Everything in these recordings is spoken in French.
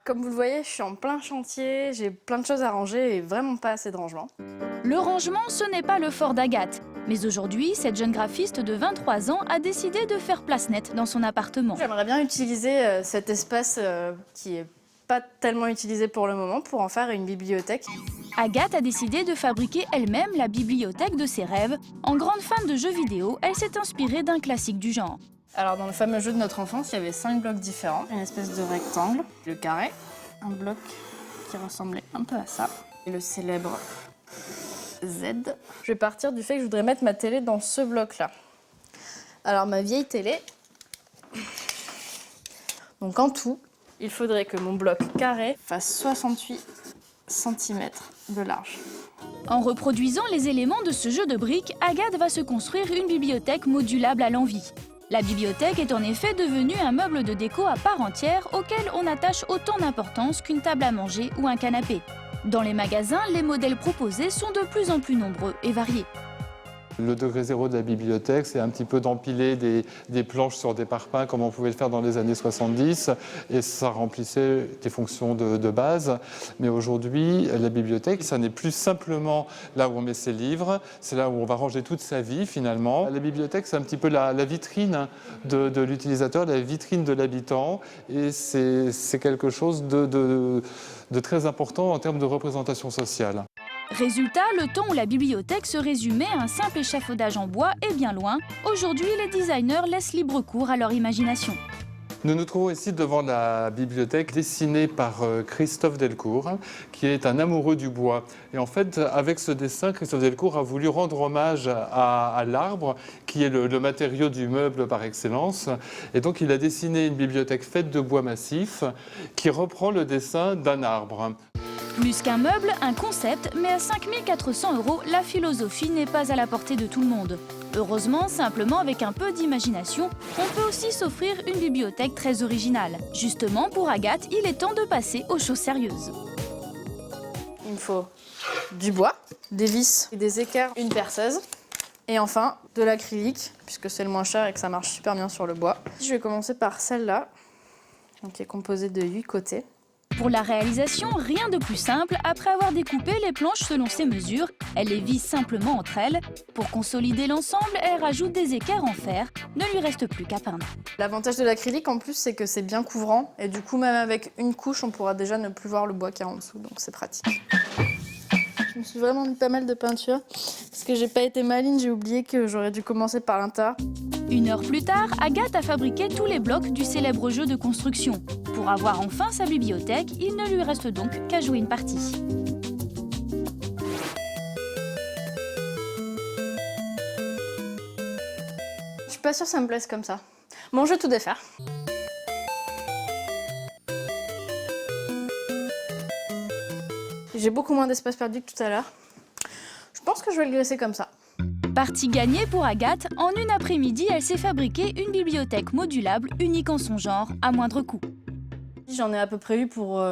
Comme vous le voyez, je suis en plein chantier, j'ai plein de choses à ranger et vraiment pas assez de rangement. Le rangement, ce n'est pas le fort d'Agathe. Mais aujourd'hui, cette jeune graphiste de 23 ans a décidé de faire place nette dans son appartement. J'aimerais bien utiliser cet espace qui est pas tellement utilisé pour le moment pour en faire une bibliothèque. Agathe a décidé de fabriquer elle-même la bibliothèque de ses rêves. En grande fan de jeux vidéo, elle s'est inspirée d'un classique du genre. Alors dans le fameux jeu de notre enfance, il y avait 5 blocs différents. Une espèce de rectangle, le carré, un bloc qui ressemblait un peu à ça, et le célèbre Z. Je vais partir du fait que je voudrais mettre ma télé dans ce bloc-là. Alors ma vieille télé, donc en tout, il faudrait que mon bloc carré fasse 68 cm de large. En reproduisant les éléments de ce jeu de briques, Agathe va se construire une bibliothèque modulable à l'envie. La bibliothèque est en effet devenue un meuble de déco à part entière auquel on attache autant d'importance qu'une table à manger ou un canapé. Dans les magasins, les modèles proposés sont de plus en plus nombreux et variés. Le degré zéro de la bibliothèque, c'est un petit peu d'empiler des planches sur des parpaings comme on pouvait le faire dans les années 70 et ça remplissait des fonctions de base. Mais aujourd'hui, la bibliothèque, ça n'est plus simplement là où on met ses livres, c'est là où on va ranger toute sa vie finalement. La bibliothèque, c'est un petit peu la vitrine de l'utilisateur, la vitrine de l'habitant et c'est quelque chose de très important en termes de représentation sociale. Résultat, le temps où la bibliothèque se résumait à un simple échafaudage en bois est bien loin. Aujourd'hui, les designers laissent libre cours à leur imagination. Nous nous trouvons ici devant la bibliothèque dessinée par Christophe Delcourt, qui est un amoureux du bois. Et en fait, avec ce dessin, Christophe Delcourt a voulu rendre hommage à l'arbre, qui est le matériau du meuble par excellence. Et donc, il a dessiné une bibliothèque faite de bois massif, qui reprend le dessin d'un arbre. Plus qu'un meuble, un concept, mais à 5 400 €, la philosophie n'est pas à la portée de tout le monde. Heureusement, simplement avec un peu d'imagination, on peut aussi s'offrir une bibliothèque très originale. Justement, pour Agathe, il est temps de passer aux choses sérieuses. Il me faut du bois, des vis, des équerres, une perceuse et enfin de l'acrylique, puisque c'est le moins cher et que ça marche super bien sur le bois. Je vais commencer par celle-là, qui est composée de 8 côtés. Pour la réalisation, rien de plus simple. Après avoir découpé les planches selon ses mesures, elle les vise simplement entre elles. Pour consolider l'ensemble, elle rajoute des équerres en fer. Ne lui reste plus qu'à peindre. L'avantage de l'acrylique en plus, c'est que c'est bien couvrant et du coup même avec une couche, on pourra déjà ne plus voir le bois qu'il y a en dessous, donc c'est pratique. Je me suis vraiment mis pas mal de peinture parce que j'ai pas été maligne, j'ai oublié que j'aurais dû commencer par l'intérieur. 1 heure plus tard, Agathe a fabriqué tous les blocs du célèbre jeu de construction. Pour avoir enfin sa bibliothèque, il ne lui reste donc qu'à jouer une partie. Je suis pas sûre que ça me plaise comme ça. Bon, je vais tout défaire. J'ai beaucoup moins d'espace perdu que tout à l'heure. Je pense que je vais le laisser comme ça. Partie gagnée pour Agathe, en une après-midi, elle s'est fabriquée une bibliothèque modulable unique en son genre, à moindre coût. J'en ai à peu près eu pour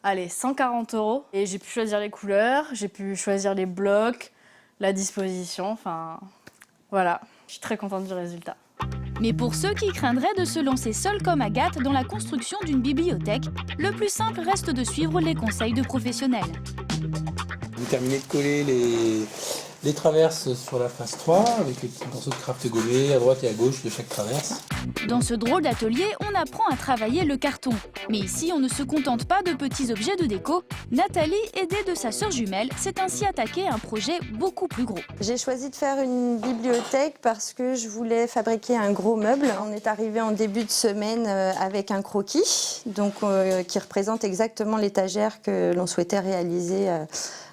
140 €. Et j'ai pu choisir les couleurs, j'ai pu choisir les blocs, la disposition, enfin voilà. Je suis très contente du résultat. Mais pour ceux qui craindraient de se lancer seuls comme Agathe dans la construction d'une bibliothèque, le plus simple reste de suivre les conseils de professionnels. Vous terminez de coller les traverses sur la face 3 avec les petits morceaux de craft gommés à droite et à gauche de chaque traverse. Dans ce drôle d'atelier, on apprend à travailler le carton. Mais ici, on ne se contente pas de petits objets de déco. Nathalie, aidée de sa sœur jumelle, s'est ainsi attaquée à un projet beaucoup plus gros. J'ai choisi de faire une bibliothèque parce que je voulais fabriquer un gros meuble. On est arrivé en début de semaine avec un croquis, donc, qui représente exactement l'étagère que l'on souhaitait réaliser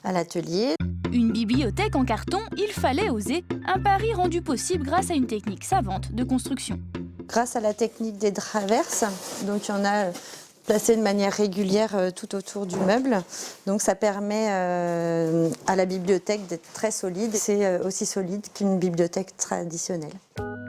à l'atelier. Une bibliothèque en carton, il fallait oser. Un pari rendu possible grâce à une technique savante de construction. Grâce à la technique des traverses, donc il y en a placé de manière régulière tout autour du meuble. Donc ça permet à la bibliothèque d'être très solide. C'est aussi solide qu'une bibliothèque traditionnelle.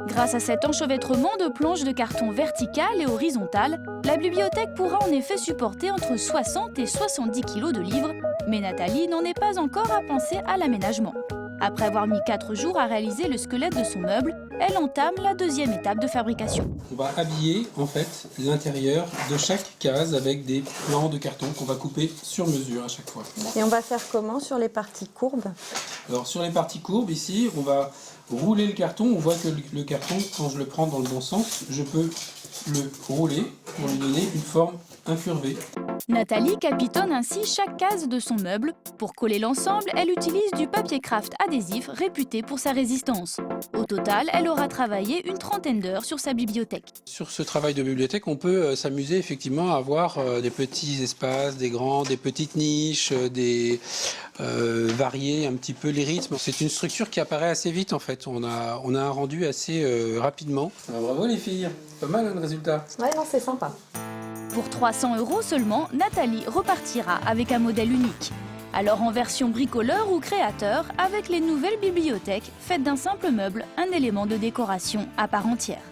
Grâce à cet enchevêtrement de planches de carton verticales et horizontales, la bibliothèque pourra en effet supporter entre 60 et 70 kg de livres. Mais Nathalie n'en est pas encore à penser à l'aménagement. Après avoir mis 4 jours à réaliser le squelette de son meuble, elle entame la deuxième étape de fabrication. On va habiller en fait l'intérieur de chaque case avec des plans de carton qu'on va couper sur mesure à chaque fois. Et on va faire comment sur les parties courbes? Alors sur les parties courbes ici, on va rouler le carton. On voit que le carton, quand je le prends dans le bon sens, je peux le rouler pour lui donner une forme incurvée. Nathalie capitonne ainsi chaque case de son meuble. Pour coller l'ensemble, elle utilise du papier craft adhésif réputé pour sa résistance. Au total, elle aura travaillé une trentaine d'heures sur sa bibliothèque. Sur ce travail de bibliothèque, on peut s'amuser effectivement à avoir des petits espaces, des grands, des petites niches, varier un petit peu les rythmes. C'est une structure qui apparaît assez vite en fait. On a un rendu assez rapidement. Bravo les filles, pas mal le résultat. Ouais, non, c'est sympa. Pour 300 € seulement, Nathalie repartira avec un modèle unique. Alors en version bricoleur ou créateur, avec les nouvelles bibliothèques, faites d'un simple meuble un élément de décoration à part entière.